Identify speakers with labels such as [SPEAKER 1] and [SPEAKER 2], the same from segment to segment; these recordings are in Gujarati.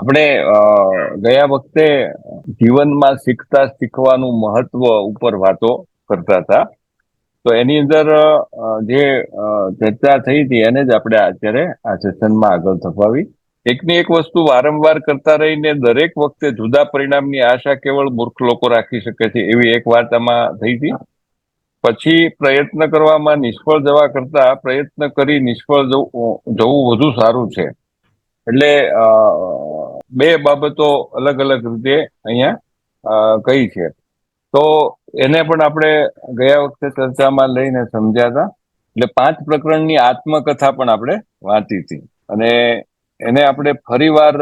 [SPEAKER 1] આપણે ગયા વખતે જીવનમાં શીખતા શીખવાનું મહત્વ ઉપર વાતો કરતા હતા. તો એની અંદર જે ચર્ચા થઈ હતી એને જ આપણે અત્યારે આ સેશનમાં આગળ ધપાવી. એકની એક વસ્તુ વારંવાર કરતા રહીને દરેક વખતે જુદા પરિણામની આશા કેવળ મૂર્ખ લોકો રાખી શકે છે, એવી એક વાત આમાં થઈ હતી. પછી પ્રયત્ન કરવામાં નિષ્ફળ જવા કરતા પ્રયત્ન કરી નિષ્ફળ જવું વધુ સારું છે. એટલે બે બાબતો અલગ અલગ રીતે અહીંયા કહી છે. તો એને પણ આપણે ગયા વખતે ચર્ચામાં લઈને સમજ્યા હતા. એટલે 5 પ્રકરણની આત્મકથા પણ આપણે વાંચી હતી અને એને આપણે ફરીવાર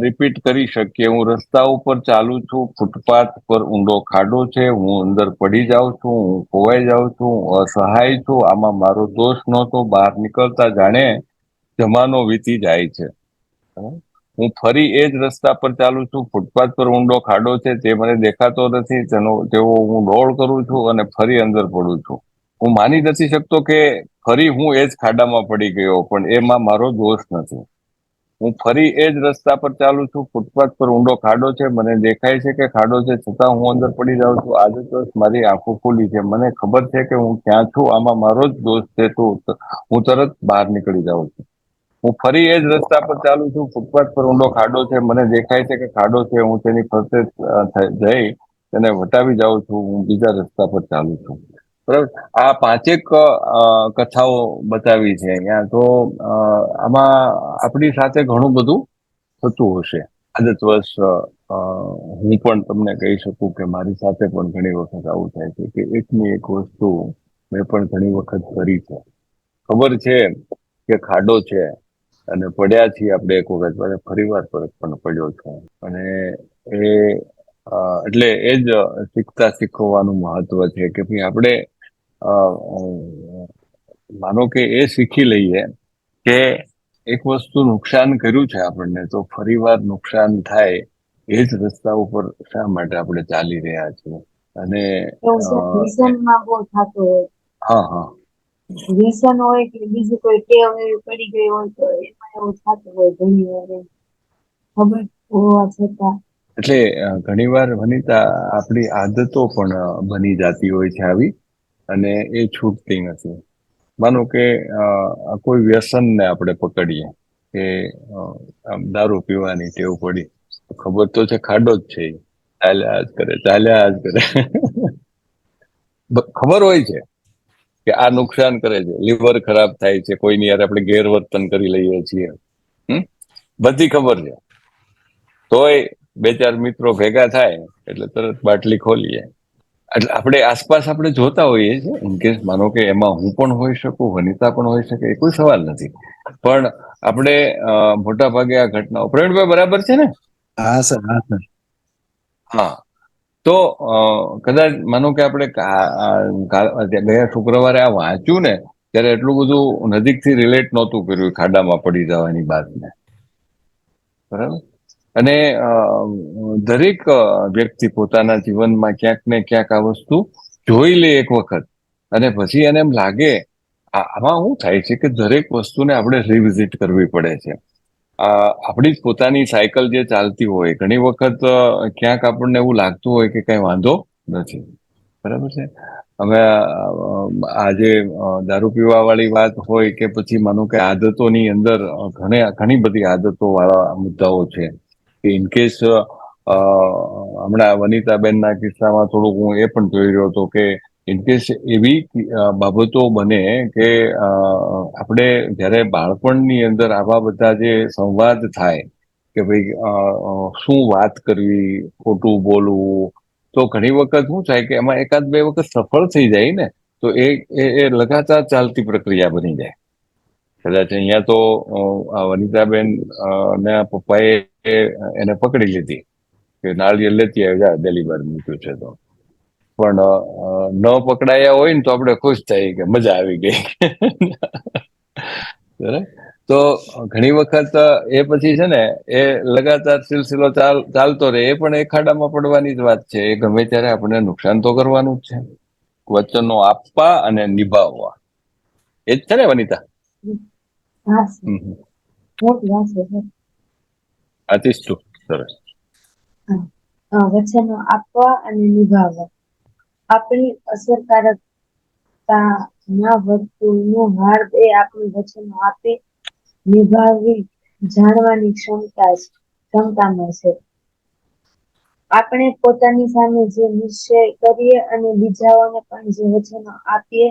[SPEAKER 1] રિપીટ કરી શકીએ. હું રસ્તા ઉપર ચાલુ છું, ફૂટપાથ પર ઊંડો ખાડો છે, હું અંદર પડી જાઉં છું, હું ખોવાઈ જાઉં છું, અસહાય છું, આમાં મારો દોષ નહોતો, બહાર નીકળતા જાણે જમાનો વીતી જાય છે. હું ફરી એ જ રસ્તા પર ચાલુ છું, ફૂટપાથ પર ઊંડો ખાડો છે, તે મને દેખાતો નથી, તેવો હું ડોળ કરું છું અને ફરી અંદર પડું છું. હું માની નથી શકતો કે ફરી હું એ જ ખાડામાં પડી ગયો, પણ એમાં મારો દોષ નથી. હું ફરી એ જ રસ્તા પર ચાલુ છું, ફૂટપાથ પર ઊંડો ખાડો છે, મને દેખાય છે કે ખાડો છે, છતાં હું અંદર પડી જાઉં છું. આજે તો મારી આંખો ખુલી છે, મને ખબર છે કે હું ક્યાં છું, આમાં મારો જ દોષ છે, તો હું તરત બહાર નીકળી જાઉં છું. હું ફરી એ જ રસ્તા પર ચાલુ છું, ફૂટપાથ પર ઊંડો ખાડો છે, મને દેખાય છે કે ખાડો છે, હું તેની ફરતે જઈ તેને વટાવી જાઉં છું, હું બીજા રસ્તા પર ચાલુ છું. બરાબર. આ પાંચેક કથાઓ બતાવી છે અહીંયા. તો આમાં આપણી સાથે ઘણું બધું થતું હશે. આદતવશ હું પણ તમને કહી શકું કે મારી સાથે પણ ઘણી વખત આવું થાય છે કે એકની એક વસ્તુ મેં પણ ઘણી વખત કરી છે. ખબર છે કે ખાડો છે અને પડ્યા છીએ આપણે એક વખત, ફરી વાર પણ પડ્યો છે. અને એ એટલે એ જ શીખતા શીખવવાનું મહત્વ છે કે ભાઈ આપણે માનો કે એ શીખી લઈએ કે એક વસ્તુ નુકસાન કર્યું છે આપણને, તો ફરી વાર નુકસાન થાય એ જ રસ્તા ઉપર શા માટે આપણે ચાલી રહ્યા છીએ. અને
[SPEAKER 2] વ્યસનમાં બહુ થતું હોય.
[SPEAKER 1] હા હા
[SPEAKER 2] વ્યસન હોય કે બીજું કોઈ ટેવ એવી પડી ગઈ હોય તો એમાં એવું થતું હોય ઘણી વાર એમ. ખબર હોવા છતાં.
[SPEAKER 1] એટલે ઘણીવાર વનિતા આપણી આદતો પણ બની જતી હોય છે આવી, અને એ છૂટતી નથી. માનો કે કોઈ વ્યસનને આપણે પકડીએ કે દારૂ પીવાની ટેવ પડી, ખબર તો છે ખાડો જ છે, ચાલ્યા જ કરે ચાલ્યા જ કરે. ખબર હોય છે કે આ નુકસાન કરે છે, લીવર ખરાબ થાય છે, કોઈની યાર આપણે ગેરવર્તન કરી લઈએ છીએ, બધી ખબર છે. તોય 2-4 મિત્રો ભેગા થાય એટલે તરત બાટલી ખોલીએ. એટલે આપણે આસપાસ આપણે જોતા હોઈએ છીએ. ઇનકેસ માનો કે એમાં હું પણ હોઈ શકું, વનિતા પણ હોઈ શકે, એ કોઈ સવાલ નથી. પણ આપણે મોટા ભાગે આ ઘટનાઓ, પ્રવીણભાઈ બરાબર છે ને?
[SPEAKER 3] હા સર, હા સર.
[SPEAKER 1] હા. તો કદાચ માનો કે આપણે ગયા શુક્રવારે આ વાંચ્યું ને, ત્યારે એટલું બધું નજીકથી રિલેટ નહોતું કર્યું ખાડામાં પડી જવાની બાતને. બરાબર. અને દરેક વ્યક્તિ પોતાના જીવનમાં ક્યાંક ને ક્યાંક આ વસ્તુ જોઈ લે એક વખત, અને પછી એને એમ લાગે આમાં શું થાય છે કે દરેક વસ્તુને આપણે રિવિઝિટ કરવી પડે છે. આપણી જ પોતાની સાયકલ જે ચાલતી હોય, ઘણી વખત ક્યાંક આપણને એવું લાગતું હોય કે કઈ વાંધો નથી. બરાબર છે. હવે આજે દારૂ પીવા વાળી વાત હોય કે પછી માનો કે આદતોની અંદર ઘણી બધી આદતો વાળા મુદ્દાઓ છે કે ઇનકેસ હમણાં વનિતાબેનના કિસ્સામાં થોડુંક હું એ પણ જોઈ રહ્યો હતો કે ઇનકેસ એવી બાબતો બને કે આપણે જયારે બાળપણની અંદર આવા બધા જે સંવાદ થાય કે ભાઈ શું વાત કરવી, ખોટું બોલવું, તો ઘણી વખત શું થાય કે એમાં 1-2 વખત સફળ થઈ જાય ને, તો એ લગાતાર ચાલતી પ્રક્રિયા બની જાય. કદાચ અહીંયા તો વનિતાબેન ના પપ્પાએ એને પકડી લીધી કે નાળિયેર લેતી આવી, જા ડેલી બાર મૂક્યું છે તો. પણ ન પકડાયા હોય ને તો આપણે ખુશ થઈ કે મજા આવી ગઈ. બરાબર. તો ઘણી વખત એ પછી છે ને એ લગાતાર સિલસિલો ચાલતો રહે, એ પણ એ ખાડામાં પડવાની જ વાત છે. એ ગમે ત્યારે આપણને નુકસાન તો કરવાનું જ છે. વચનો આપવા અને નિભાવવા, એ જ છે ને વનિતા?
[SPEAKER 2] હા સર. મોટી વાત છે સર.
[SPEAKER 1] આતિશ તું સરસ.
[SPEAKER 2] વચનો આપવા અને નિભાવવા. આપણી અસરકારકતાના વર્તુળનો હાર્દ એ આપણી વચનો આપી નિભાવી જાણવાની ક્ષમતામાં છે. આપણે પોતાની સામે જે નિશ્ચય કરીએ અને બીજાઓને પણ જે વચનો આપીએ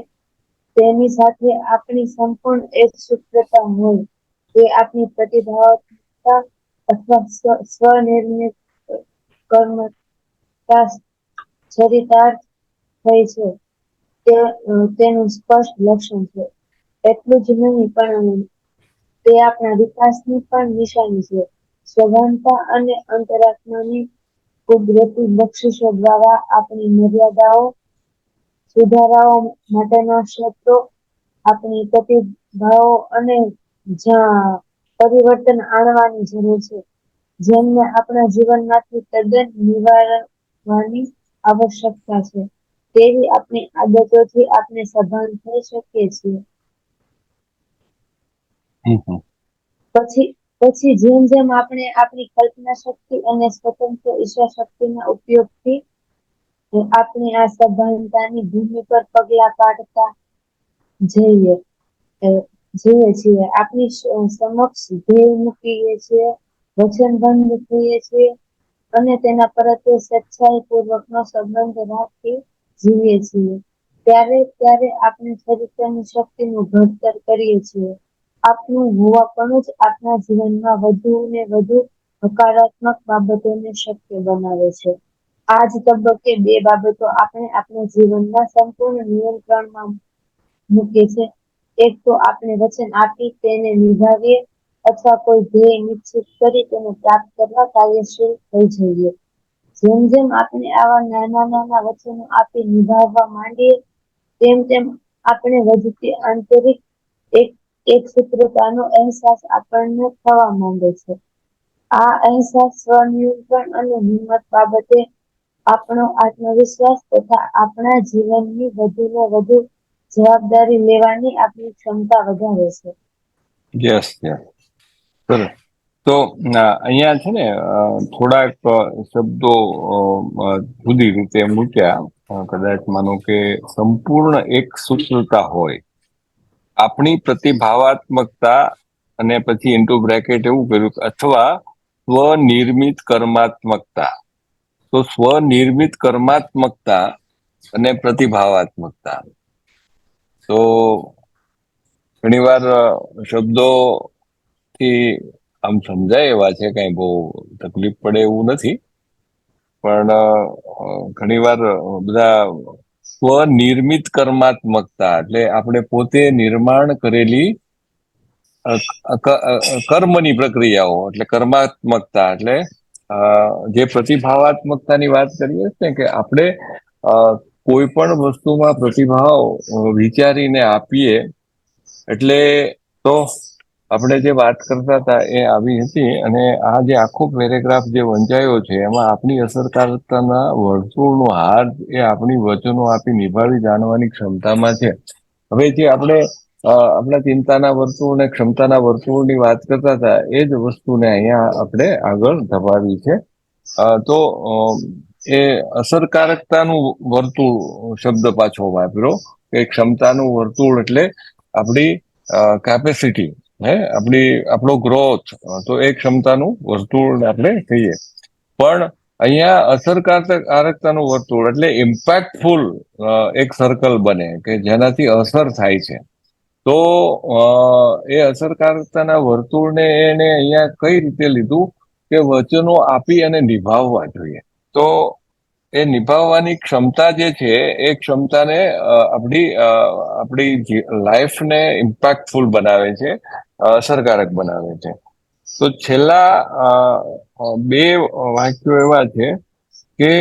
[SPEAKER 2] તેની સાથે આપણી સંપૂર્ણ એકસૂત્રતા હોય તે આપણી પ્રતિભાવતા અથવા સ્વનિર્મિત કર્મતા ચરિતાર્થ થઈ છે તેનું સ્પષ્ટ લક્ષણ છે. એટલું જ નહીં પણ તે આપણા વિકાસની પણ નિશાની છે. સભાનતા અને અંતરાત્માની કુદરતી બક્ષિસો દ્વારા આપણી મર્યાદાઓ સુધારાઓ માટેના ક્ષેત્રો આપણી પ્રતિભાઓ અને જ્યાં પરિવર્તન આણવાની જરૂર છે જેમને આપણા જીવનમાંથી તદ્દન નિવારવાની આવશ્યકતા છે તેવી આપણી આદતોથી આપણે સભાન થઈ શકીએ છીએ. પછી જેમ જેમ આપણે આપણી કલ્પના શક્તિ અને સ્વતંત્ર ઈચ્છા શક્તિના ઉપયોગથી આપણે આ સભાનતાની ભૂમિ પર પગલા પાડતા જઈએ છીએ. આપણી સમક્ષ ધ્યેય મૂકીએ છીએ, વચનબદ્ધ થઈએ છીએ અને તેના પ્રત્યે સચ્ચાઈપૂર્વકનો સંબંધ રાખી જીવીએ છીએ. ત્યારે આપણે ચરિત્રની શક્તિનું ઘડતર કરીએ છીએ. આપણું હોવાપણું જ આપણા જીવનમાં વધુ ને વધુ હકારાત્મક બાબતોને શક્ય બનાવે છે. આ જ તબક્કે બે બાબતો આપણે આપણા જીવનના સંપૂર્ણ નિયંત્રણમાં મૂકે છે. એક તો આપણે વચન આપી તેને નિભાવીએ અથવા કોઈ ધ્યેય નિશ્ચિત કરી તેને પ્રાપ્ત કરવા કાર્યશીલ થઈ જઈએ. જેમ જેમ આપણે આવા નાના વચનો આપી નિભાવવા માંડીએ તેમ આપણે વધતી આંતરિક એકસૂત્રતાનો અહેસાસ આપણને થવા માંડે છે. આ અહેસાસ સ્વનિયંત્રણ અને હિંમત બાબતે આપણો આત્મવિશ્વાસ તથા આપણા જીવનની વધુને વધુ જવાબદારી લેવાની આપણી ક્ષમતા વધારે છે.
[SPEAKER 1] યસ યસ સરસ. તો અહીંયા છે ને થોડાક શબ્દો જુદી રીતે મૂક્યા. કદાચ માનો કે સંપૂર્ણ એક સૂત્રતા હોય, આપણી પ્રતિભાવાત્મકતા અને પછી ઇન્ટુ બ્રેકેટ એવું કર્યું અથવા સ્વનિર્મિત કર્માત્મકતા. તો સ્વનિર્મિત કર્માત્મકતા અને પ્રતિભાવાત્મકતા. તો ઘણીવાર શબ્દો થી આમ સમજાય એવા છે, કઈ બહુ તકલીફ પડે એવું નથી, પણ ઘણીવાર બધા સ્વનિર્મિત કર્માત્મકતા એટલે આપણે પોતે નિર્માણ કરેલી કર્મની પ્રક્રિયાઓ એટલે કર્માત્મકતા એટલે જે પ્રતિભાવાત્મકતાની વાત કરીએ ને કે આપણે કોઈ પણ વસ્તુમાં પ્રતિભાવ વિચારીને આપીએ એટલે તો આપણે જે વાત કરતા હતા એ આવી હતી. અને આ જે આખો પેરેગ્રાફ જે વંચાયો છે એમાં આપણી અસરકારકતાના વર્તુળનો હાર એ આપણી વચનો આપી નિભાવી જાણવાની ક્ષમતામાં છે. હવે જે આપણે આપણા ચિંતાના વર્તુળ અને ક્ષમતાના વર્તુળની વાત કરતા હતા એ જ વસ્તુને અહીંયા આપણે આગળ ધપાવી છે. તો એ અસરકારકતાનું વર્તુળ શબ્દ પાછો વાપર્યો કે ક્ષમતાનું વર્તુળ એટલે આપણી કેપેસિટી, આપણો ગ્રોથ, તો એ ક્ષમતાનું વર્તુળ આપણે કહીએ. પણ અહીંયા અસરકારકતાનું વર્તુળ એટલે ઇમ્પેક્ટફુલ એક સર્કલ બને કે જેનાથી અસર થાય છે. તો એ અસરકારકતાના વર્તુળને એને અહીંયા કઈ રીતે લીધું કે વચનો આપી અને નિભાવવા જોઈએ. તો એ નિભાવવાની ક્ષમતા જે છે એ ક્ષમતાને આપણી લાઈફને ઇમ્પેક્ટફુલ બનાવે છે, અસરકારક બનાવે છે. તો છેલ્લા બે વાક્યો એવા છે કે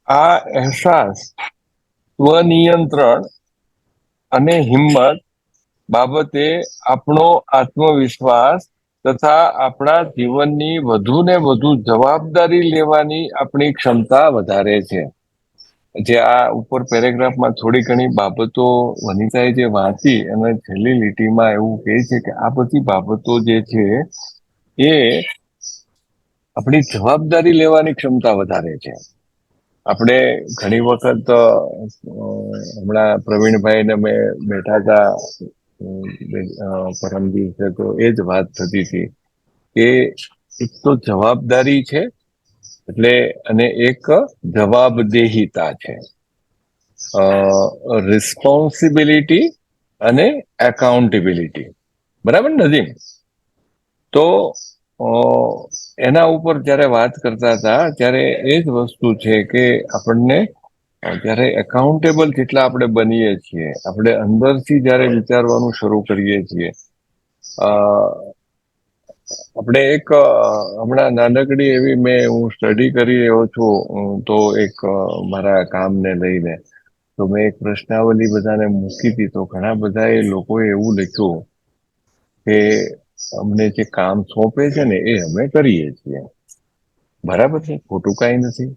[SPEAKER 1] આ અહેસાસ સ્વનિયંત્રણ અને હિંમત બાબતે આપણો આત્મવિશ્વાસ તથા આપણા જીવનની વધુ ને વધુ જવાબદારી લેવાની આપણી ક્ષમતા વધારે છે. જે આ ઉપર પેરેગ્રાફમાં થોડી ઘણી બાબતો વનિતાએ જે વાંચી અને છેલ્લી લીટીમાં એવું કહે છે કે આ બધી બાબતો જે છે એ આપણી જવાબદારી લેવાની ક્ષમતા વધારે છે. આપણે ઘણી વખત હમણાં પ્રવીણભાઈ ને મેં બેઠા હતા પરમ દિવસે, તો એ જ વાત થતી હતી કે એક તો જવાબદારી છે એટલે, અને એક જવાબદેહિતા છે, રિસ્પોન્સિબિલિટી અને એકાઉન્ટેબિલિટી. બરાબર ને નદીમ? તો એના ઉપર જયારે વાત કરતા હતા ત્યારે એ જ વસ્તુ છે કે આપણને જયારે એકાઉન્ટેબલ જેટલા આપણે બનીએ છીએ, આપણે અંદરથી જયારે વિચારવાનું શરૂ કરીએ છીએ, આપણે એક હમણાં નાનકડી એવી હું સ્ટડી કરી રહ્યો છું, તો એક મારા કામને લઈને તો મેં એક પ્રશ્નાવલી બધાને મૂકી હતી, તો ઘણા બધા લોકોએ એવું લખ્યું કે અમને જે કામ સોંપે છે ને એ અમે કરીએ છીએ. બરાબર છે, ખોટું કઈ નથી.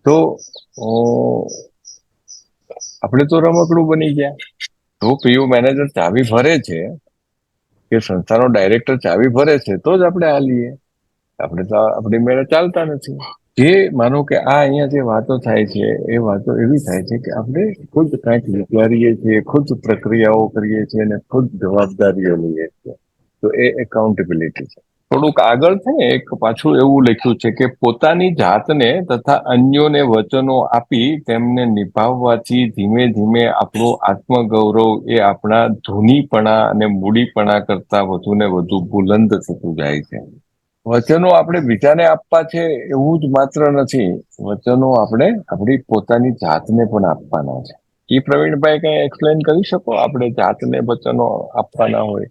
[SPEAKER 1] તો આપણે તો રમકડું બની ગયા. તો પીયુ મેનેજર ચાવી ભરે છે કે સંસ્થાનો ડાયરેક્ટર ચાવી ભરે છે તો જ આપણે હાલીએ. આપણે તો આપણી મેળે ચાલતા નથી. જે માનો કે આ અહીંયા જે વાતો થાય છે એ વાતો એવી થાય છે કે આપણે ખુદ કંઈક વિચારીએ છીએ, ખુદ પ્રક્રિયાઓ કરીએ છીએ અને ખુદ જવાબદારીઓ લઈએ છીએ. તો એ એકાઉન્ટેબિલિટી છે. થોડુંક આગળ છે ને એક પાછું એવું લખ્યું છે કે પોતાની જાતને તથા અન્યોને વચનો આપી તેમને નિભાવવાથી ધીમે ધીમે આપણું આત્મગૌરવ એ આપણા ધૂનીપણા અને મૂડીપણા કરતા વધુ ને વધુ બુલંદ થતું જાય છે. વચનો આપણે બીજાને આપવા છે એવું જ માત્ર નથી, વચનો આપણે આપણી પોતાની જાતને પણ આપવાના છે. એ પ્રવીણભાઈ કઈ એક્સપ્લેન કરી શકો? આપણે જાતને વચનો આપવાના હોય,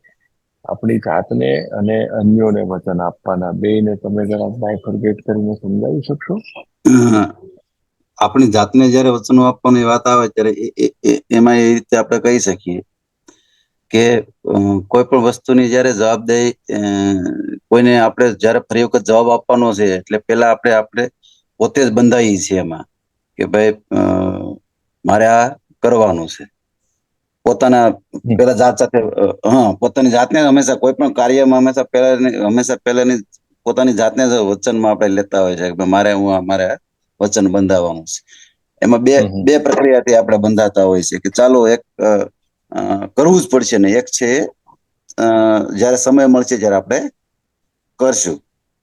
[SPEAKER 1] આપણી જાતને અને અન્યોને વચન આપવાના, બેયને તમે જરા બાયફર્ગેટ કરીને સમજાવી શકશો?
[SPEAKER 3] આપણી જાતને જયારે વચનો આપવાની વાત આવે ત્યારે એમાં એ રીતે આપણે કહી શકીએ કે કોઈ પણ વસ્તુની જયારે જવાબદારી કોઈને આપણે જયારે ફરી વખત જવાબ આપવાનો છે એટલે પેલા આપણે પોતે જ બંધાઈએ છીએ એમાં કે ભાઈ મારે આ કરવાનું છે. પોતાના પેલા જાત સાથે પોતાની જાતને હંમેશા કોઈ પણ કાર્યમાં હંમેશા પહેલાની પોતાની જાતને જ વચનમાં આપણે લેતા હોય છે કે મારે વચન બંધાવવાનું છે. એમાં બે પ્રક્રિયાથી આપણે બંધાતા હોય છે કે ચાલો એક કરવું જ પડશે ને એક છે જયારે સમય મળશે ત્યારે આપણે કરશું.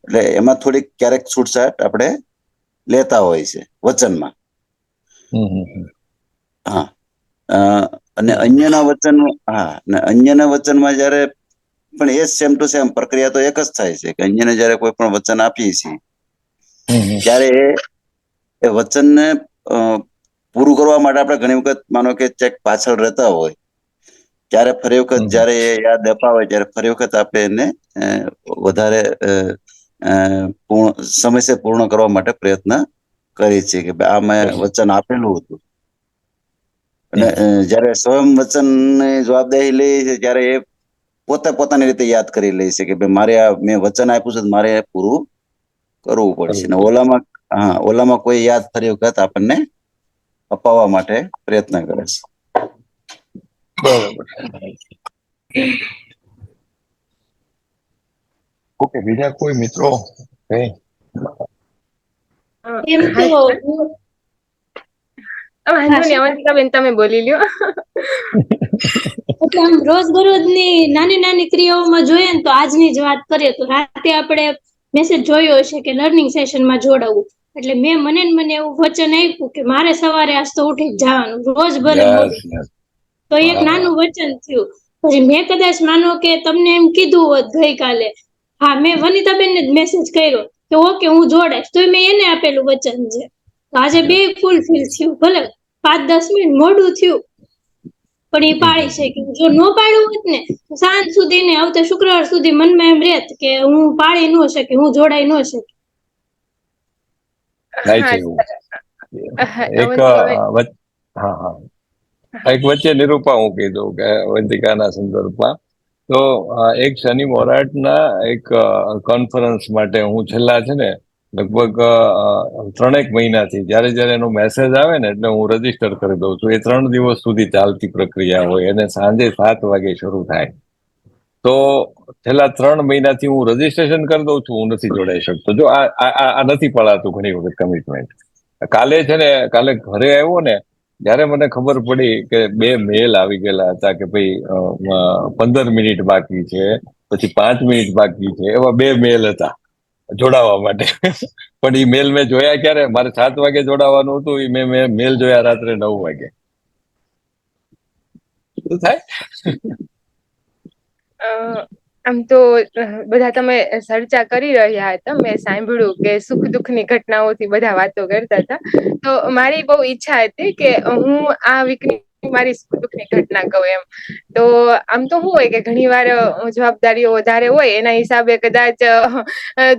[SPEAKER 3] એટલે એમાં થોડીક ક્યારેક છૂટછાટ આપણે લેતા હોય છે વચનમાં. હા, અને અન્યના વચનમાં જયારે પણ એ સેમ ટુ સેમ પ્રક્રિયા તો એક જ થાય છે કે અન્યને જયારે કોઈ પણ વચન આપીએ છીએ ત્યારે એ વચનને પૂરું કરવા માટે આપણે ઘણી વખત માનો કે ચેક પાછળ રહેતા હોય ત્યારે ફરી વખત જયારે એ યાદ અપાવે ત્યારે ફરી વખત આપણે એને વધારે સમયસર પૂર્ણ કરવા માટે પ્રયત્ન કરીએ છીએ કે આ મેં વચન આપેલું હતું. અને જયારે સ્વયં વચન ની જવાબદારી લે છે ત્યારે એ પોતાની રીતે યાદ કરી લે છે કે ભાઈ મેં વચન આપ્યું છે મારે પૂરું કરવું પડશે. ને ઓલામાં કોઈ યાદ ફરી વખત આપણને અપાવવા માટે પ્રયત્ન કરે છે.
[SPEAKER 1] બરાબર. ઓકે, બીજા કોઈ મિત્રો?
[SPEAKER 2] એમ તો
[SPEAKER 4] વાંધો નહીં, અવંતિકાબેન તમે બોલી લ્યો.
[SPEAKER 2] એટલે આમ રોજબરોજની નાની નાની ક્રિયાઓમાં જોઈએ ને તો આજની જ વાત કરીએ તો રાતે આપણે મેસેજ જોયો હશે કે લર્નિંગ સેશનમાં જોડાવું, એટલે મને એવું વચન આપ્યું કે મારે સવારે આજ તો ઉઠી જવાનું, રોજ ભલે મોડું, તો એક નાનું વચન થયું. પછી મેં કદાચ માનો કે તમને એમ કીધું હોત ગઈકાલે, હા મેં વનિતાબેનને જ મેસેજ કર્યો કે ઓકે હું જોડાઈશ, તો મેં એને આપેલું વચન છે. તો આજે બે ફૂલફિલ થયું, ભલે 5-10 મિનિટ મોડું થયું પણ એ પાળી શકી. જો ન પાડ્યું હોત ને તો સાંજ સુધી ને આવતા શુક્રવાર સુધી મનમાં એમ રહેત કે હું પાળી ન શકી, હું જોડાઈ ન શકી.
[SPEAKER 1] એક વચ્ચે નિરૂપા હું કહી દઉં કે અવંતિકાના સંદર્ભમાં તો એક શનિ મોરાટના એક કોન્ફરન્સ માટે હું છેલ્લા છે ને લગભગ 3 મહિનાથી જયારે એનો મેસેજ આવે ને એટલે હું રજીસ્ટર કરી દઉં છું. એ 3 દિવસ સુધી ચાલતી પ્રક્રિયા હોય અને સાંજે 7 વાગે શરૂ થાય. તો છેલ્લા 3 મહિનાથી હું રજીસ્ટ્રેશન કરી દઉં છું. હું નથી જોડાઈ શકતો. જો આ નથી પડાતું ઘણી વખત કમિટમેન્ટ. કાલે ઘરે આવ્યો ને જયારે મને ખબર પડી કે 2 મેલ આવી ગયેલા હતા કે ભાઈ 15 મિનિટ બાકી છે, પછી 5 મિનિટ બાકી છે, એવા 2 મેલ હતા જોડાવા માટે. પણ એ મેલ મેં જોયા ક્યારે? મારે 7 વાગે જોડાવાનું હતું, એ મેં મેલ જોયા રાત્રે 9 વાગે. શું થાય?
[SPEAKER 4] આમ તો બધા તમે ચર્ચા કરી રહ્યા હતા, મેં સાંભળ્યું કે સુખ દુઃખની ઘટનાઓથી બધા વાતો કરતા હતા. તો મારી બહુ ઈચ્છા હતી કે હું આ વીકની મારી સુખ દુઃખની ઘટના કહું એમ. તો આમ તો શું હોય કે ઘણી વાર જવાબદારીઓ વધારે હોય એના હિસાબે કદાચ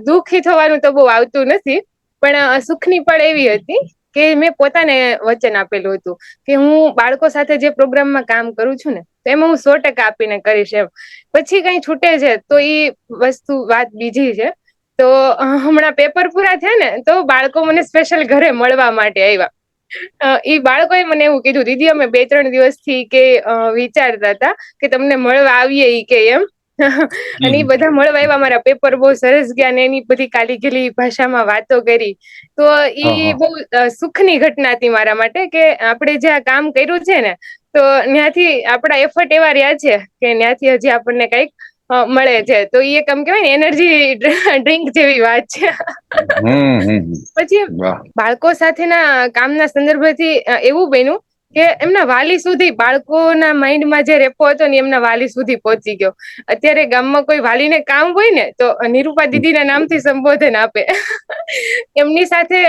[SPEAKER 4] દુઃખી થવાનું તો બહુ આવતું નથી. પણ સુખની પળ એવી હતી કે મેં પોતાને વચન આપેલું હતું કે હું બાળકો સાથે જે પ્રોગ્રામમાં કામ કરું છું ને એમાં હું 100% આપીને કરીશ એમ. પછી કઈ છૂટે છે તો એ વાત બીજી છે. તો હમણાં પેપર પૂરા થયા ને તો બાળકો મને સ્પેશિયલ ઘરે મળવા માટે આવ્યા. એ બાળકોએ મને એવું કીધું, દીદી અમે 2-3 દિવસથી કે વિચારતા હતા કે તમને મળવા આવીએ ઈ કે એમ. અને એ બધા મળવા આવ્યા. મારા પેપર બહુ સરસ ગયા ને એની બધી કાલી ગેલી ભાષામાં વાતો કરી. તો ઈ બહુ સુખની ઘટના હતી મારા માટે કે આપણે જ્યાં કામ કર્યું છે ને તો ત્યાંથી આપણા એફર્ટ એવા રહ્યા છે કે ત્યાંથી હજી આપણને કઈક મળે છે. તો એ એક આમ કેવાય ને એનર્જી ડ્રિંક જેવી વાત છે. પછી બાળકો સાથેના કામના સંદર્ભથી એવું બન્યું કે એમના વાલી સુધી, બાળકોના માઇન્ડમાં જે રેપો હતો ને એમના વાલી સુધી પહોંચી ગયો. અત્યારે ગામમાં કોઈ વાલીને કામ હોય ને તો નિરૂપા દીદીના નામથી સંબોધન આપે. એમની સાથે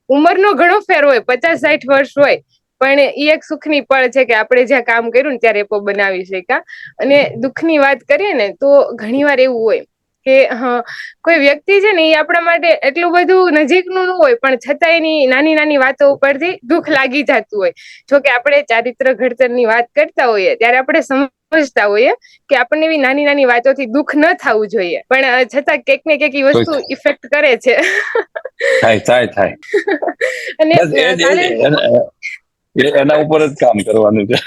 [SPEAKER 4] ઉંમરનો ઘણો ફેર હોય, 50-60 વર્ષ હોય, પણ એ એક સુખની પળ છે કે આપણે જ્યાં કામ કર્યું ને ત્યાં રેપો બનાવી શક્યા. અને દુઃખની વાત કરીએ ને તો ઘણી વાર એવું હોય કે કોઈ વ્યક્તિ છે ને એ આપણા માટે એટલું બધું નજીકનું ન હોય પણ છતાં એની નાની નાની વાતો ઉપરથી દુઃખ લાગી જતું હોય. જોકે આપણે ચારિત્ર ઘડતરની વાત કરતા હોઈએ ત્યારે આપણે સમજતા હોઈએ કે આપણને એવી નાની નાની વાતોથી દુઃખ ન થવું જોઈએ, પણ છતાં ક્યાંક ને ક્યાંક એ વસ્તુ ઇફેક્ટ કરે છે.
[SPEAKER 1] થાય.
[SPEAKER 4] અને
[SPEAKER 1] એના ઉપર જ કામ કરવાનું છે.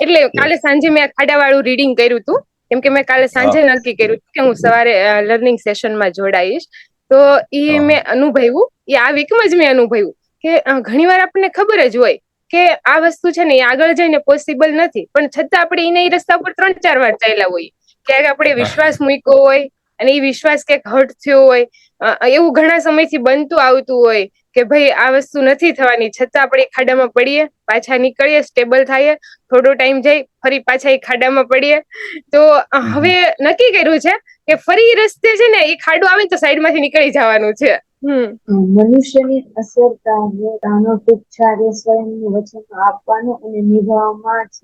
[SPEAKER 4] એટલે કાલે સાંજે મેં ખાડાવાળું રીડિંગ કર્યું હતું, કેમ કે મેં કાલે સાંજે નક્કી કર્યું કે હું સવારે લર્નિંગ સેશનમાં જોડાઈશ. તો એ મેં અનુભવ્યું, એ આ વીકમાં જ મેં અનુભવ્યું કે ઘણી વાર આપણને ખબર જ હોય કે આ વસ્તુ છે ને એ આગળ જઈને પોસિબલ નથી, પણ છતાં આપણે એને રસ્તા પર 3-4 વાર ચાલ્યા હોય. ક્યાંક આપણે વિશ્વાસ મૂક્યો હોય અને એ વિશ્વાસ ક્યાંક હર્ટ થયો હોય, એવું ઘણા સમયથી બનતું આવતું હોય કે ભાઈ આ વસ્તુ નથી થવાની, છતાં આપણે ખાડામાં પડીએ, પાછા નીકળીએ, સ્ટેબલ થઈએ, થોડો ટાઈમ જાય, ફરી પાછા એ ખાડામાં પડીએ. તો હવે નક્કી કર્યું છે કે ફરી રસ્તે છે ને એ ખાડો આવે તો સાઈડમાંથી નીકળી જવાનું છે.
[SPEAKER 2] મનુષ્યની અસર તાનો તુચ્છાર્ય સ્વયંનું વચન આપવાનો અને નિભાવવામાં જ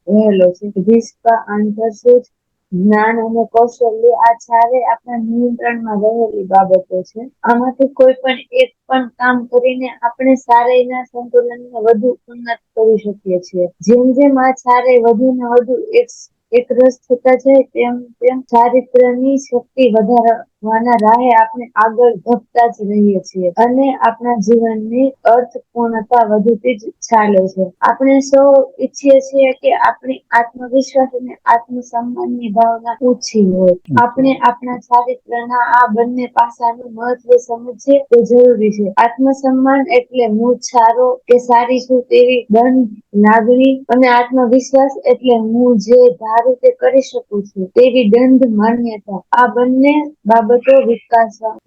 [SPEAKER 2] રહેલો છે. વિશ્વા આંતરસૂચ જ્ઞાન અને કૌશલ્ય આ ચારે આપણા નિયંત્રણમાં રહેલી બાબતો છે. આમાંથી કોઈ પણ એક પણ કામ કરીને આપણે ચારેયના સંતુલનને વધુ ઉન્નત કરી શકીએ છીએ. જેમ જેમ આ ચારેય વધુ ને વધુ એકરસ થતા જાય તેમ તેમ ચારિત્ર્યની શક્તિ વધારવાના રાહે આપણે આગળ વધતા જ રહીએ છીએ અને આપણા જીવનની અર્થપૂર્ણતા વધતી જ ચાલે છે. આપણે સૌ ઈચ્છીએ છીએ કે આપણી આત્મવિશ્વાસ અને આત્મસન્માનની ભાવના ઊંચી હોય. આપણે આપણા ચારિત્ર્યના આ બંને પાસાનું મહત્વ સમજીએ તો જરૂરી છે. આત્મસન્માન એટલે હું સારો કે સારી છું તેવી દંડ લાગણી અને આત્મવિશ્વાસ એટલે હું જે ધારું તે કરી શકું છું તેવી દંડ માન્યતા. આ બંને બાબતો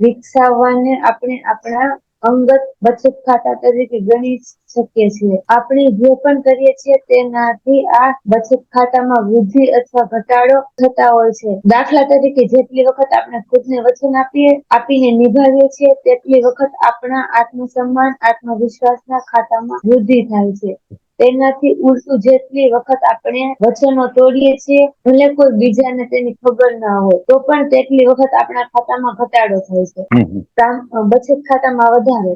[SPEAKER 2] વિકસાવવાને આપણે આપણા અંગત બચત ખાતા તરીકે ગણી શકીએ છીએ. આપણે જે પણ કરીએ છીએ તેનાથી આ બચત ખાતામાં વૃદ્ધિ અથવા ઘટાડો થતા હોય છે. દાખલા તરીકે જેટલી વખત આપણે ખુદને વચન આપીને નિભાવીએ છીએ તેટલી વખત આપણા આત્મસન્માન આત્મવિશ્વાસના ખાતામાં વૃદ્ધિ થાય છે. તેનાથી ઉલટું જેટલી વખત આપણે વચનો તોડીએ છીએ ભલે કોઈ બીજાને તેની ખબર ના હોય તો પણ તેટલી વખત આપણા ખાતામાં ઘટાડો થાય છે. બચત ખાતામાં વધારે.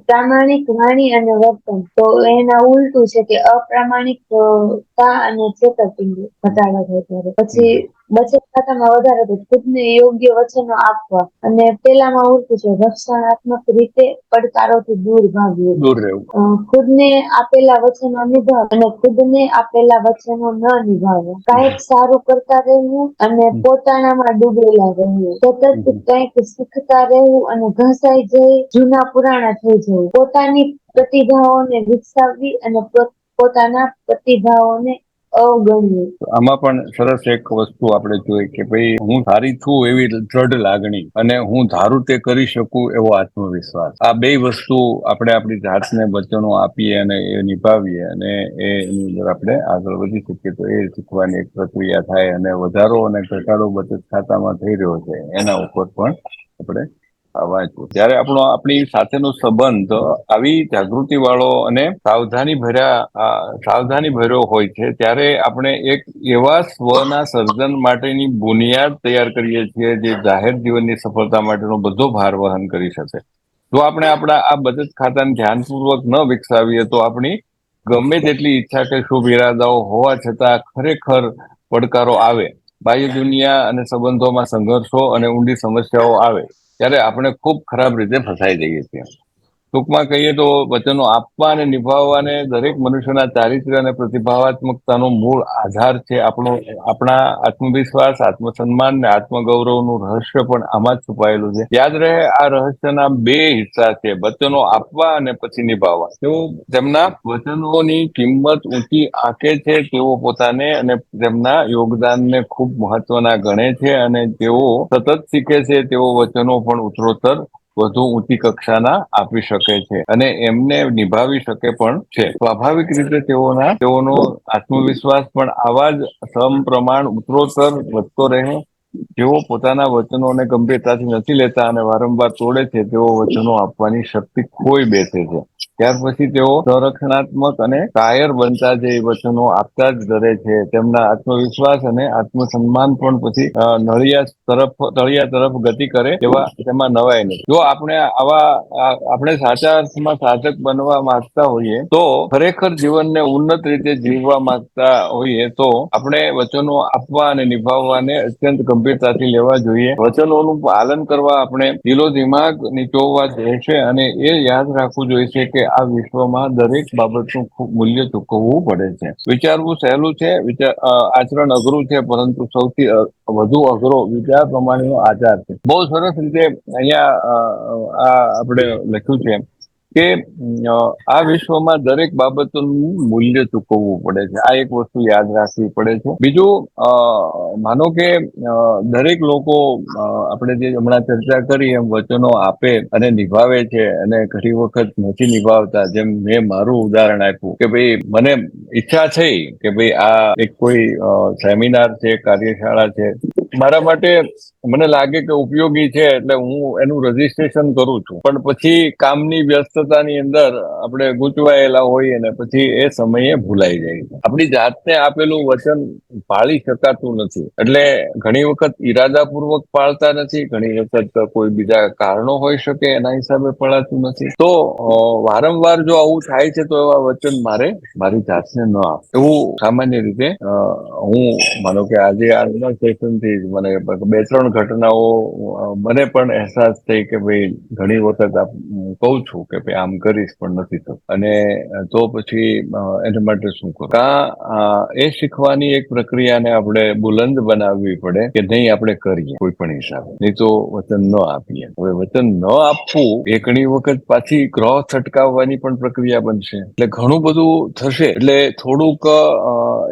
[SPEAKER 2] પ્રામાણિક વાણી અને વર્તન તો એના ઉલટું છે કે અપ્રામાણિકતા અને છેતરપિંડી ઘટાડો થાય ત્યારે. પછી બચત ખાતામાં વધારે તો ખુદને યોગ્ય વચનો આપવા અને પેલામાં ઉલટું છે, રક્ષણાત્મક રીતે પડકારોથી દૂર ભાગવું.
[SPEAKER 1] દૂર રહેવું.
[SPEAKER 2] ખુદને આપેલા વચનો નિભાવ અને ખુદને આપેલા વચનો ન નિભાવવા. કાંઈક સારું કરતા રહેવું અને પોતાનામાં ડૂબેલા રહેવું. સતત કંઈક શીખતા રહેવું અને ઘસાઈ જઈ જૂના પુરાણા થઈ જવું. પોતાની પ્રતિભાઓને વિકસાવવી અને પોતાના પ્રતિભાઓને અવગણવી.
[SPEAKER 1] આમાં પણ સરસ એક વસ્તુ આપણે જોઈ કે ભાઈ હું સારી છું એવી દ્રઢ લાગણી અને હું ધારું તે કરી શકું એવો આત્મવિશ્વાસ, આ બે વસ્તુ આપણે આપણી જાતને વચનો આપીએ અને એ નિભાવીએ અને એની અંદર આપણે આગળ વધી શકીએ તો એ શીખવાની એક પ્રક્રિયા થાય અને વધારો અને ઘટાડો બચત ખાતામાં થઈ રહ્યો છે એના ઉપર પણ આપણે વાંચવું. ત્યારે આપણી સાથેનો સંબંધ આવી જાગૃતિ વાળો અને સાવધાની ભર્યો હોય છે, ત્યારે આપણે એક એવા સ્વના સર્જન માટેની બુનિયાદ તૈયાર કરીએ છીએ જે જાહેર જીવનની સફળતા માટેનો બધો ભાર વહન કરી શકે. જો આપણે આપણા આ બચત ખાતાને ધ્યાનપૂર્વક ન વિકસાવીએ તો આપણી ગમે તેટલી ઈચ્છા કે શુભ ઇરાદાઓ હોવા છતાં ખરેખર પડકારો આવે, બાહ્ય દુનિયા અને સંબંધોમાં સંઘર્ષો અને ઊંડી સમસ્યાઓ આવે ત્યારે આપણે ખૂબ ખરાબ રીતે ફસાઈ જઈએ છીએ. ટૂંકમાં કહીએ તો વચનો આપવા અને નિભાવવાને દરેક મનુષ્યના ચારિત્ર્ય અને પ્રતિભાવાત્મકતાનો મૂળ આધાર છે. આપણા આત્મવિશ્વાસ, આત્મસન્માન અને આત્મગૌરવનું રહસ્ય પણ આમાં જ છુપાયેલું છે. યાદ રહે, આ રહસ્યના બે હિસ્સા છે, વચનો આપવા અને પછી નિભાવવા. તેઓ તેમના વચનોની કિંમત ઊંચી આંકે છે, તેઓ પોતાને અને તેમના યોગદાનને ખૂબ મહત્વના ગણે છે અને તેઓ સતત શીખે છે. તેઓ વચનો પણ ઉત્તરોત્તર વધુ ઊંચી કક્ષાના આપી શકે છે અને એમને નિભાવી શકે પણ છે. સ્વાભાવિક રીતે તેઓનો આત્મવિશ્વાસ પણ આવા જ સમપ્રમાણ ઉત્તરોત્તર વધતો રહે. જેઓ પોતાના વચનોને ગંભીરતાથી નથી લેતા અને વારંવાર તોડે છે, તેઓ વચનો આપવાની શક્તિ ખોઈ બેસે છે. ત્યાર પછી તેઓ સંરક્ષણાત્મક અને કાયર બનતા જે વચનો આપતા જ ડરે છે. તેમના આત્મવિશ્વાસ અને આત્મસન્માન પણ પછી તળિયા તરફ ગતિ કરે તેમાં નવાય નહીં. જો આપણે સાચા અર્થમાં સાધક બનવા માંગતા હોઈએ તો ખરેખર જીવનને ઉન્નત રીતે જીવવા માંગતા હોઈએ તો આપણે વચનો આપવા અને નિભાવવાને અત્યંત ગંભીરતાથી લેવા જોઈએ. વચનોનું પાલન કરવા આપણે દિલો દિમાગ નીચોવવા રહેશે અને એ યાદ રાખવું જોઈએ કે આ વિશ્વમાં દરેક બાબતનું ખૂબ મૂલ્ય ચૂકવવું પડે છે. વિચારવું સહેલું છે, આચરણ અઘરું છે, પરંતુ સૌથી વધુ અઘરો વિચાર પ્રમાણેનો આચાર છે. બહુ સરસ રીતે અહીંયા આપણે લખ્યું છે કે આ વિશ્વમાં દરેક બાબતોનું મૂલ્ય ચૂકવવું પડે છે. આ એક વસ્તુ યાદ રાખવી પડે છે. બીજું, માનો કે દરેક લોકો આપણે જે હમણાં ચર્ચા કરી એમ વચનો આપે અને નિભાવે છે અને ઘણી વખત નથી નિભાવતા. જેમ મેં મારું ઉદાહરણ આપ્યું કે ભાઈ મને ઈચ્છા થઈ કે ભાઈ આ એક કોઈ સેમિનાર છે, કાર્યશાળા છે, મારા માટે મને લાગે કે ઉપયોગી છે એટલે હું એનું રજીસ્ટ્રેશન કરું છું, પણ પછી કામની વ્યસ્તતાની અંદર આપણે ગૂંચવાયેલા હોઈએ ને પછી એ સમયે ભૂલાઈ જાય. આપણી જાતને આપેલું વચન પાળી શકાતું નથી. એટલે ઘણી વખત ઈરાદાપૂર્વક પાળતા નથી, ઘણી વખત કોઈ બીજા કારણો હોઈ શકે એના હિસાબે પડાતું નથી. તો વારંવાર જો આવું થાય છે તો એવા વચન મારી જાતને ન આપ. એવું સામાન્ય રીતે હું માનો કે આજે આજના સેશનથી જ મને 2-3 ઘટનાઓ મને પણ અહેસાસ થઈ કે ભાઈ ઘણી વખત કહું છું કે ભાઈ આમ કરીશ પણ નથી થતું અને તો પછી એના માટે શું કરું? એ શીખવાની એક પ્રક્રિયાને આપણે બુલંદ બનાવવી પડે કે નહીં આપણે કરીએ કોઈ પણ હિસાબે, નહીં તો વચન ન આપીએ. હવે વચન ન આપવું એ ઘણી વખત પાછી ગ્રહ છટકાવવાની પણ પ્રક્રિયા બનશે, એટલે ઘણું બધું થશે. એટલે થોડુંક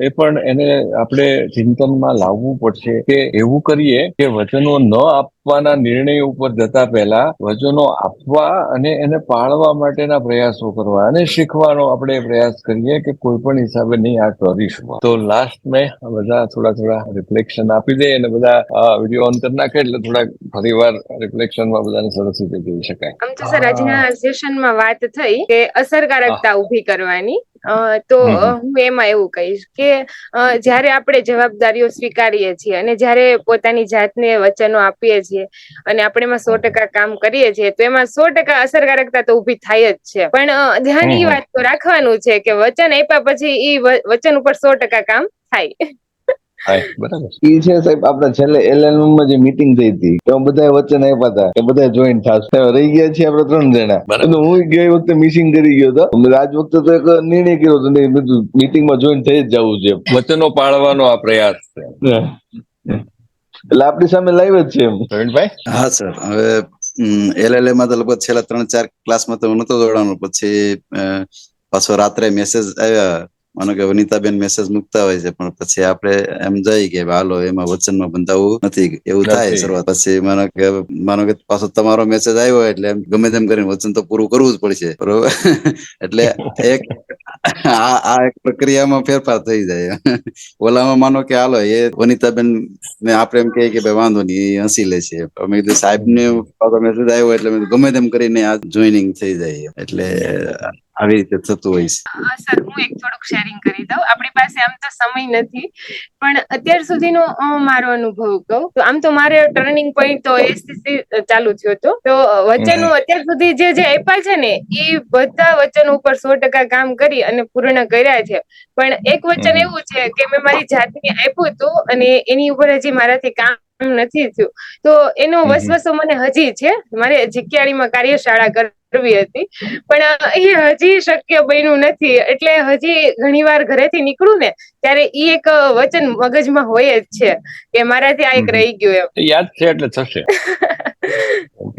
[SPEAKER 1] એ પણ એને આપણે ચિંતનમાં લાવવું પડશે કે એવું કરીએ કે વચનો ન આપવાના નિર્ણય ઉપર જતા પહેલા વચનો આપવા અને એને પાળવા માટેના પ્રયાસો કરવા અને શીખવાનો આપણે પ્રયાસ કરીએ કે કોઈ પણ હિસાબે નહીં આ કરીશું. તો લાસ્ટ મેં બધા થોડા રિફ્લેક્શન આપી દે અને બધા વિડીયો ઓન કરી નાખે એટલે થોડા ફરીવાર રિફ્લેક્શનમાં બધાને સરસ રીતે જોઈ શકાય.
[SPEAKER 4] આમ તો સર આજના સેશનમાં વાત થઈ કે અસરકારકતા ઉભી કરવાની, તો હું એમાં એવું કહીશ કે જયારે આપણે જવાબદારીઓ સ્વીકારીએ છીએ અને જયારે પોતાની જાતને વચનો આપીએ છીએ અને આપણે એમાં 100% કામ કરીએ છીએ તો એમાં 100% અસરકારકતા તો ઉભી થાય જ છે. પણ ધ્યાન એ વાત તો રાખવાનું છે કે વચન આપ્યા પછી એ વચન ઉપર 100% કામ થાય.
[SPEAKER 1] હા, બરાબર.
[SPEAKER 5] ઈ છે સાહેબ આપડા છેલ્લે LLM માં જે મીટિંગ થઈ હતી તો બધા વચન આપ્યા હતા કે બધા જોઈન થશે. રહી ગયા છીએ આપડે 3 જણા.
[SPEAKER 1] બરાબર.
[SPEAKER 5] તો હું ગઈ વખતે મિસિંગ કરી ગયો હતો. આજ વખતે તો એક નિર્ણય કર્યો હતો નહીં બધું મીટિંગમાં જોઈન થઈ જ જવું છે.
[SPEAKER 1] વચનો પાળવાનો આ પ્રયાસ છે.
[SPEAKER 5] એટલે આપણી સામે લાઈવ જ છે એમ.
[SPEAKER 1] પ્રવીણભાઈ?
[SPEAKER 3] હા સર, હવે LLA માં તો લગભગ છેલ્લા 3-4 ક્લાસમાં તો હું નતો જોડાનો. પછી પાછો રાત્રે મેસેજ આવ્યા, માનો કે વનિતાબેન મેસેજ મૂકતા હોય છે, પણ પછી આપણે એમ જઈ કે હાલો એમાં વચનમાં બંધાવવું નથી, એવું થાય
[SPEAKER 1] નથી.
[SPEAKER 3] શરૂઆત. પછી માનો કે પાછો તમારો મેસેજ આવ્યો એટલે એમ ગમે તેમ કરીને વચન તો પૂરું કરવું જ પડશે, બરોબર. એટલે એક આ એક પ્રક્રિયામાં ફેરફાર થઈ જાય. ઓલામાં માનો કે હાલો એ વનિતાબેન ને આપણે એમ કહીએ કે ભાઈ વાંધો નહીં, એ હસી લે છે. અમે કીધું સાહેબ ને મેસેજ આવ્યો એટલે ગમે તેમ કરીને આ જોઈનિંગ થઈ જાય. એટલે આવી રીતે થતું હોય છે.
[SPEAKER 4] સર, હું એક થોડુંક શેરિંગ કરી દઉં. આપણી પાસે આમ તો સમય નથી, પણ અત્યાર સુધીનો મારો અનુભવ કહું તો આમ તો મારે ટર્નિંગ પોઈન્ટ તો SCC ચાલુ થયો હતો. તો વચનો અત્યાર સુધી જે આપ્યા છે ને એ બધા વચનો ઉપર 100% કામ કરી અને પૂર્ણ કર્યા છે. પણ એક વચન એવું છે કે મેં મારી જાતને આપ્યું હતું અને એની ઉપર હજી મારાથી કામ નથી થયું. તો એનો વસવસો મને હજી છે. મારે જીકેઆડીમાં કાર્યશાળા કરવી હતી, પણ એ હજી શક્ય બન્યું નથી. એટલે હજી ઘણી વાર ઘરેથી નીકળું ને ત્યારે ઈ એક વચન મગજમાં હોય જ છે કે મારાથી આ એક રહી ગયું એમ.
[SPEAKER 1] યાદ છે એટલે થશે.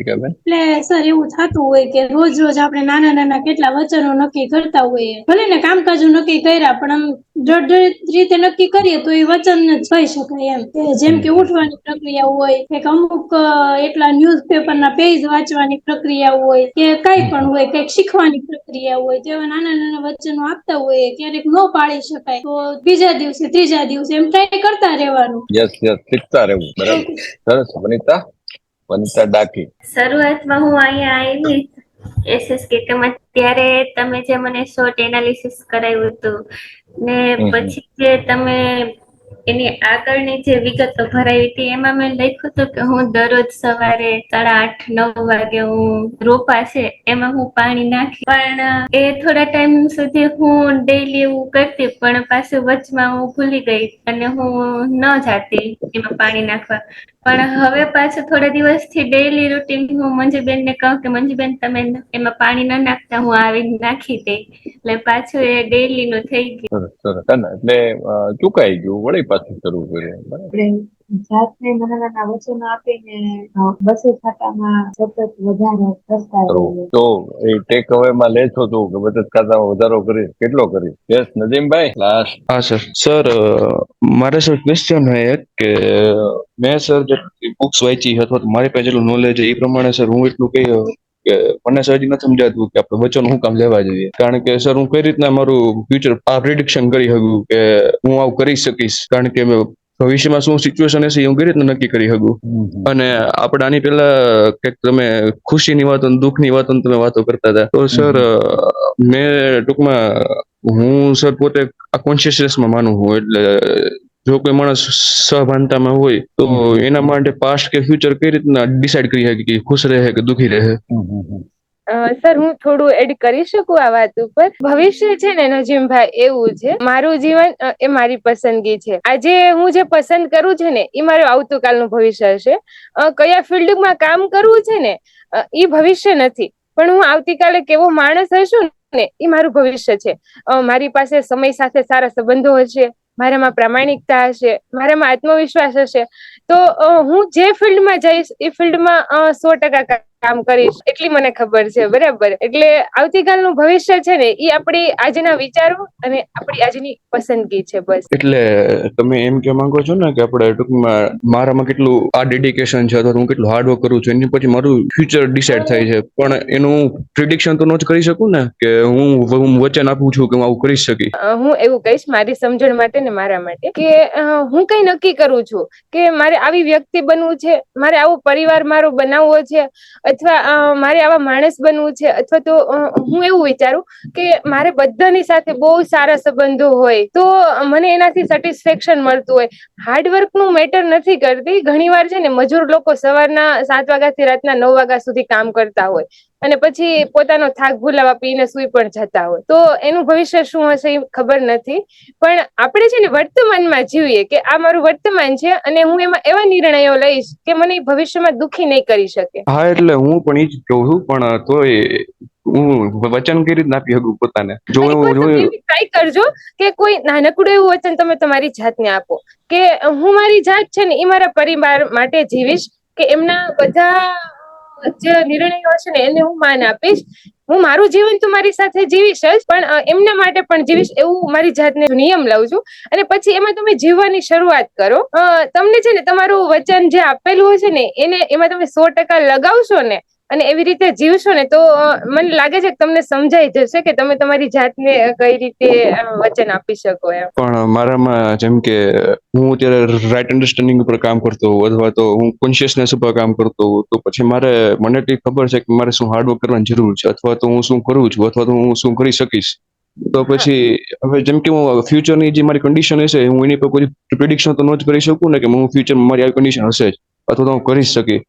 [SPEAKER 6] એટલે સર એવું થતું હોય કે રોજ રોજ આપણે નાના નાના કેટલા વચનો નક્કી કરતા હોઈએ, ભલે ને કામકાજો નક્કી કર્યા, પણ આમ જડજડિત રીતે નક્કી કરીએ તો એ વચન જ કહી શકાય એમ. જેમ કે ઉઠવાની પ્રક્રિયા હોય, કે અમુક એટલા ન્યૂઝપેપરના પેજ વાંચવાની પ્રક્રિયા હોય, કે કઈ પણ હોય, કઈક શીખવાની પ્રક્રિયા હોય, તેવા નાના નાના વચનો આપતા હોય. ક્યારેક ન પાડી શકાય તો બીજા દિવસે, ત્રીજા દિવસે એમ ટ્રાય કરતા રહેવાનું.
[SPEAKER 1] યસ, શીખતા રહેવું. બરાબર, સરસ. વનિતા ડાકી.
[SPEAKER 7] શરૂઆતમાં હું અહીંયા આવી SSK માં, ત્યારે તમે જે મને શોર્ટ એનાલિસિસ કરાવ્યું હતું ને પછી જે તમે એની આગળની જે વિગતો ભરાવી હતી એમાં મેં લખ્યું હતું કે હું દરરોજ સવારે 8:30-9 વાગે હું રોપા છે એમાં હું પાણી નાખી. પણ એ થોડા ટાઈમ સુધી હું ડેઈલી એવું કરતી, પણ પાછું વચમાં હું ભૂલી ગઈ અને હું ન જાતી એમાં પાણી નાખવા. પણ હવે પાછું થોડા દિવસથી ડેઈલી રૂટીન હું મંજુબેન ને કહું કે મંજુબેન તમે એમાં પાણી ન નાખતા, હું આવીને નાખી દઈ. એટલે પાછું એ ડેઈલી નું થઈ ગયું.
[SPEAKER 1] એટલે ચુકાઈ ગયું, વળી પાછું શરૂ કર્યું.
[SPEAKER 2] આપણે જાતને નાના નાના વચનો આપીને બચત ખાતામાં સતત વધારો કરતા રહીએ.
[SPEAKER 1] તો એ ટેક અવે માં લે છો તું કે બચત ખાતામાં વધારો કરી કેટલો કરી? યસ, નદીમભાઈ લાસ્ટ.
[SPEAKER 8] હા સર, મારે સર ક્વેશ્ચન હે કે મેં સર જે બુક્સ વાંચી અથવા મારી પાસે જેટલું નોલેજ એ પ્રમાણે સર હું એટલું કહ્યું કે મને સર હજી નથી સમજાતું કે આપણે વચન શું કામ લેવા જોઈએ. કારણ કે સર હું કઈ રીતના મારું ફ્યુચર આ પ્રિડિક્શન કરી શકું કે હું આવું કરી શકીશ, કારણ કે ભવિષ્યમાં શું સિચ્યુએશન હશે હું કઈ રીતના નક્કી કરી શકું. અને આપણે આની પેલા કંઈક તમે ખુશીની વાતો, દુઃખની વાતો તમે વાતો કરતા હતા. તો સર મેં ટૂંકમાં હું સર પોતે આ કોન્શિયસનેસમાં માનું છું. એટલે જો કોઈ માણસ સભાનતામાં હોય તો એના માટે પાસ્ટ કે ફ્યુચર કઈ રીતના ડિસાઈડ કરી શકે કે ખુશ રહે કે દુઃખી રહે?
[SPEAKER 4] સર, હું થોડું એડ કરી શકું આ વાત ઉપર? ભવિષ્ય છે ને નજીમભાઈ, એવું છે મારું જીવન એ મારી પસંદગી છે. આજે હું જે પસંદ કરું છું ને એ મારું આવતીકાલનું ભવિષ્ય હશે. કયા ફિલ્ડમાં કામ કરવું છે ને એ ભવિષ્ય નથી, પણ હું આવતીકાલે કેવો માણસ હશું ને એ મારું ભવિષ્ય છે. મારી પાસે સમય સાથે સારા સંબંધો હશે, મારામાં પ્રામાણિકતા હશે, મારામાં આત્મવિશ્વાસ હશે, તો હું જે ફિલ્ડમાં જઈશ એ ફિલ્ડમાં 100% કામ કરીશ, એટલી મને ખબર છે. બરાબર, એટલે આવતીકાલનું ભવિષ્ય છે ને એ આપણી આજના વિચારો અને આપણી આજની પસંદગી છે. બસ.
[SPEAKER 8] એટલે તમે એમ કે માંગો છો ને કે આપણે ટૂંકમાં મારામાં કેટલું આ ડેડિકેશન છે અથવા હું કેટલું હાર્ડવર્ક કરું છું એની પછી મારું ફ્યુચર ડિસાઈડ થાય છે, પણ એનું પ્રિડિક્શન તો ન જ કરી શકું ને કે હું વચન આપું છું કે હું આવું કરી શકીશ.
[SPEAKER 4] હું એવું કહીશ મારી સમજણ માટે ને મારા માટે કે હું કઈ નક્કી કરું છું કે મારે આવી વ્યક્તિ બનવું છે, મારે આવો પરિવાર મારો બનાવવો છે, અથવા મારે આવા માણસ બનવું છે, અથવા તો હું એવું વિચારું કે મારે બધાની સાથે બહુ સારા સંબંધો હોય તો મને એનાથી સેટિસ્ફેક્શન મળતું હોય. હાર્ડવર્ક નું મેટર નથી કરતી. ઘણી વાર છે ને મજૂર લોકો સવારના 7 વાગ્યાથી રાતના 9 વાગ્યા સુધી કામ કરતા હોય, અને પછી પોતાનો થાક ભૂલાવા પીને સુઈ પણ જતા હોય. તો એનું ભવિષ્ય શું હશે એ ખબર નથી. પણ આપણે છે ને વર્તમાનમાં જીવીએ કે આ મારું વર્તમાન છે અને હું એમાં એવા નિર્ણયો લઈશ કે મને ભવિષ્યમાં દુઃખી નહીં કરી શકે.
[SPEAKER 8] હા, એટલે હું પણ ઈ જ કહું છું, પણ તોય હું વચન કઈ રીતના આપી શકું પોતાને? જો
[SPEAKER 4] ટ્રાય કરજો કે કોઈ નાનકડું એવું વચન તમે તમારી જાતને આપો કે હું મારી જાત છે ને એ મારા પરિવાર માટે જીવીશ, કે એમના બધા જે નિર્ણયો છે ને એને હું માન આપીશ. હું મારું જીવન તો મારી સાથે જીવીશ જ, પણ એમના માટે પણ જીવીશ એવું મારી જાતને નિયમ લઉં છું. અને પછી એમાં તમે જીવવાની શરૂઆત કરો. તમને છે ને તમારું વચન જે આપેલું હોય છે ને એને એમાં તમે 100% લગાવશો ને અને એવી રીતે જીવશો ને તો મને લાગે છે કે તમને સમજાઈ જશે કે તમે તમારી જાતને કઈ રીતે વચન આપી શકો એમ.
[SPEAKER 8] પણ મારામાં જેમ કે હું અત્યારે રાઈટ અન્ડરસ્ટેન્ડિંગ ઉપર કામ કરતો હોઉં અથવા તો હું કોન્શિયસનેસ ઉપર કામ કરતો હોઉં, તો પછી મને એટલી ખબર છે કે મારે શું હાર્ડવર્ક કરવાની જરૂર છે, અથવા તો હું શું કરું છું, અથવા તો હું શું કરી શકીશ. તો પછી હવે જેમ કે હું ફ્યુચરની જે મારી કન્ડિશન હશે હું એની પર કોઈ પ્રિડિક્શન તો ન જ કરી શકું ને કે હું ફ્યુચરમાં મારી આવી કન્ડિશન હશે જ, અથવા તો હું કરી શકી.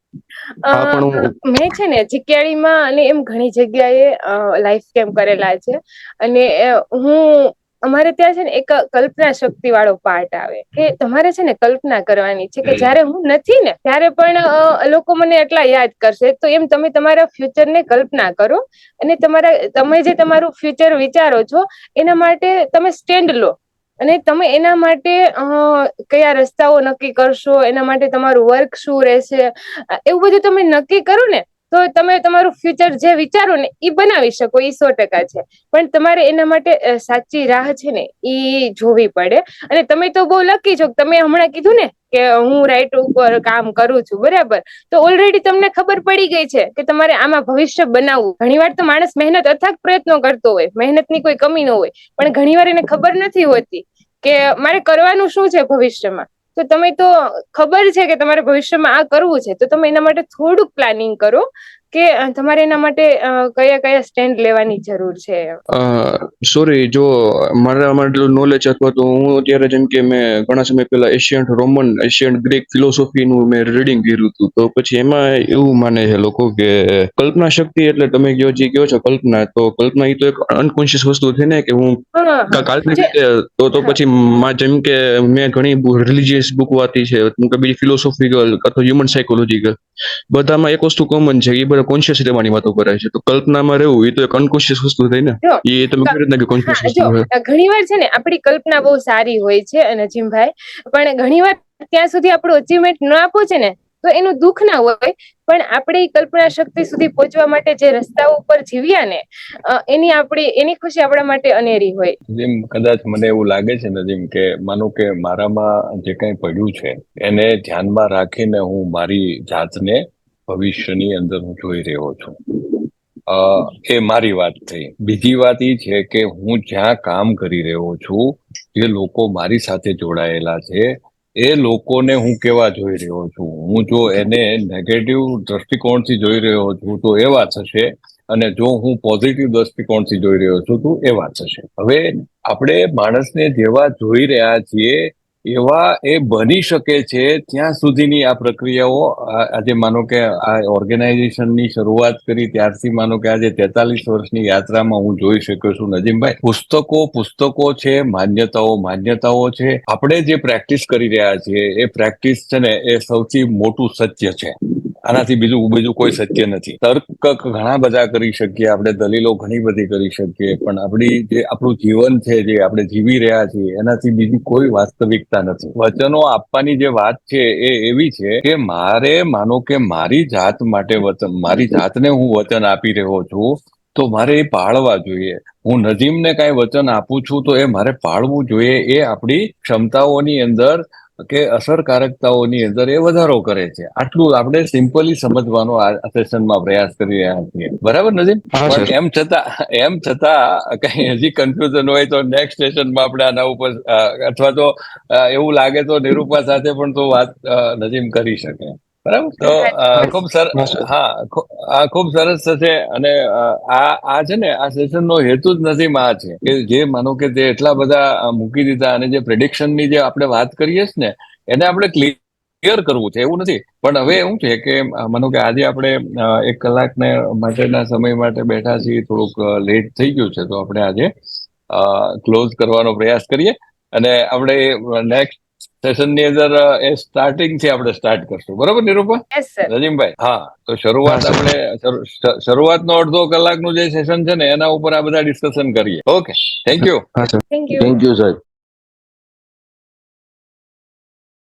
[SPEAKER 4] મેં છે ને જીકેડીમાં અને એમ ઘણી જગ્યાએ લાઈફ કેમ્પ કરેલા છે અને અમારે ત્યાં છે ને એક કલ્પના શક્તિ વાળો પાર્ટ આવે કે તમારે છે ને કલ્પના કરવાની છે કે જયારે હું નથી ને ત્યારે પણ લોકો મને એટલા યાદ કરશે. તો એમ તમે તમારા ફ્યુચરને કલ્પના કરો અને તમે જે તમારું ફ્યુચર વિચારો છો એના માટે તમે સ્ટેન્ડ લો અને તમે એના માટે કયા રસ્તાઓ નક્કી કરશો, એના માટે તમારું વર્ક શું રહેશે, એવું બધું તમે નક્કી કરો ને તો તમે તમારું ફ્યુચર જે વિચારો ને એ બનાવી શકો. એ 100% છે, પણ તમારે એના માટે સાચી રાહ છે ને એ જોવી પડે. અને તમે તો બહુ લકી છો, તમે હમણાં કીધું ને કે હું રાઈટ ઉપર કામ કરું છું, બરાબર? તો ઓલરેડી તમને ખબર પડી ગઈ છે કે તમારે આમાં ભવિષ્ય બનાવવું. ઘણીવાર તો માણસ મહેનત અથાગ પ્રયત્નો કરતો હોય, મહેનતની કોઈ કમી ન હોય, પણ ઘણીવાર એને ખબર નથી હોતી કે મારે કરવાનું શું છે ભવિષ્યમાં. તો તમે તો ખબર છે કે તમારે ભવિષ્યમાં આ કરવું છે, તો તમે એના માટે થોડુંક પ્લાનિંગ કરો કે તમારે એના માટે કયા કયા સ્ટેન્ડ લેવાની જરૂર છે.
[SPEAKER 8] સોરી, જો મારા માટે નોલેજ અથવા તો હું અત્યારે જેમ કે મેં ઘણા સમય પહેલા એશિયન્ટ ગ્રીક ફિલોસોફીનું મેં રીડિંગ કર્યું હતું. તો પછી એમાં એવું માને છે લોકો કે કલ્પના શક્તિ એટલે તમે જે કહો છો કલ્પના, તો કલ્પના એ તો એક અનકોન્શિયસ વસ્તુ છે ને કે હું કાલ્પનિક રીતે તો પછી જેમ કે મેં ઘણી રિલિજિયસ બુક વાંચી છે, બીજી ફિલોસોફિકલ અથવા હ્યુમન સાયકોલોજીકલ, બધામાં એક વસ્તુ કોમન છે, એ બધા કોન્શિયસ રહેવાની વાતો કરે છે. તો કલ્પનામાં રહેવું એ તો એક અનકોન્શિયસ વસ્તુ થઈ ને, એ તમે કેવી રીતના કે કોન્શિયસ વસ્તુ છે?
[SPEAKER 4] ઘણીવાર છે ને આપણી કલ્પના બહુ સારી હોય છે નજીમભાઈ, પણ ઘણીવાર ત્યાં સુધી આપણું અચીવમેન્ટ ન પહોંચે ને તો એનું દુઃખ ના હોય, પણ આપણે કલ્પના શક્તિ સુધી પહોંચવા માટે જે રસ્તાઓ ઉપર જીવ્યા ને એની ખુશી આપણા માટે અનેરી હોય.
[SPEAKER 1] જેમ કદાચ મને એવું લાગે છે ને, જેમ કે માનો કે મારામાં જે કંઈ પડ્યું છે એને ધ્યાનમાં રાખીને હું મારી જાતને ભવિષ્યની અંદર હું જોઈ રહ્યો છું. એ મારી વાત થઈ. બીજી વાત એ છે કે હું જ્યાં કામ કરી રહ્યો છું, જે લોકો મારી સાથે જોડાયેલા છે એ લોકોને હું કેવા જોઈ રહ્યો છું. હું જો એને નેગેટિવ દ્રષ્ટિકોણથી જોઈ રહ્યો છું તો એવા થશે, અને જો હું પોઝિટિવ દ્રષ્ટિકોણથી જોઈ રહ્યો છું તો એવા થશે. હવે આપણે માણસને જેવા જોઈ રહ્યા છીએ એવા એ બની શકે છે ત્યાં સુધીની આ પ્રક્રિયાઓ. આજે માનો કે આ ઓર્ગેનાઇઝેશનની શરૂઆત કરી ત્યારથી માનો કે આજે 43 વર્ષની યાત્રામાં હું જોઈ શક્યો છું નજીમભાઈ, પુસ્તકો છે, માન્યતાઓ છે. આપણે જે પ્રેક્ટિસ કરી રહ્યા છીએ એ પ્રેક્ટિસ છે ને એ સૌથી મોટું સત્ય છે. આનાથી બીજું કોઈ સત્ય નથી. તર્ક ઘણા બધા કરી શકીએ આપણે, દલીલો ઘણી બધી કરી શકીએ, પણ આપણું જીવન છે જે આપણે જીવી રહ્યા છીએ એનાથી બીજી કોઈ વાસ્તવિકતા નથી. વચનો આપવાની જે વાત છે એ એવી છે કે મારે માનો કે મારી જાત માટે મારી જાતને હું વચન આપી રહ્યો છું તો મારે એ પાળવા જોઈએ. હું નજીમને કાંઈ વચન આપું છું તો એ મારે પાળવું જોઈએ. એ આપણી ક્ષમતાઓની અંદર કે અસરકારકતાઓની અંદર એ વધારો કરે છે. આટલું આપણે સિમ્પલી સમજવાનો આ સેશનમાં પ્રયાસ કરી રહ્યા છીએ. બરાબર નજીમ? પણ એમ છતાં કઈ હજી કન્ફ્યુઝન હોય તો નેક્સ્ટ સેશનમાં આપણે આના ઉપર અથવા તો એવું લાગે તો નિરૂપા સાથે પણ તો વાત નજીમ કરી શકે. બરાબર? તો ખૂબ સરસ. હા, ખૂબ સરસ થશે. અને આ છે ને આ સેશનનો હેતુ જ નથી આ છે કે જે માનો કે જે એટલા બધા મૂકી દીધા અને જે પ્રેડિક્શનની જે આપણે વાત કરીએ છીએ ને એને આપણે ક્લિયર કરવું છે. એવું નથી પણ હવે શું છે કે માનો કે આજે આપણે 1 કલાકને માટેના સમય માટે બેઠા છીએ, થોડુંક લેટ થઈ ગયું છે, તો આપણે આજે ક્લોઝ કરવાનો પ્રયાસ કરીએ અને આપણે નેક્સ્ટ સેશનની અંદર એ સ્ટાર્ટિંગ છે આપણે સ્ટાર્ટ કરશું. બરોબર નિરૂપા?
[SPEAKER 4] Yes sir.
[SPEAKER 1] રજીમભાઈ, હા, તો શરૂઆત
[SPEAKER 8] હા, સર.
[SPEAKER 1] આપણે શરૂઆતનો અડધો કલાકનું જે સેશન છે ને એના ઉપર આ બધા ડિસ્કશન કરીએ. Okay, thank you.
[SPEAKER 8] હા sir.
[SPEAKER 4] Thank you.
[SPEAKER 5] Thank you સાહેબ.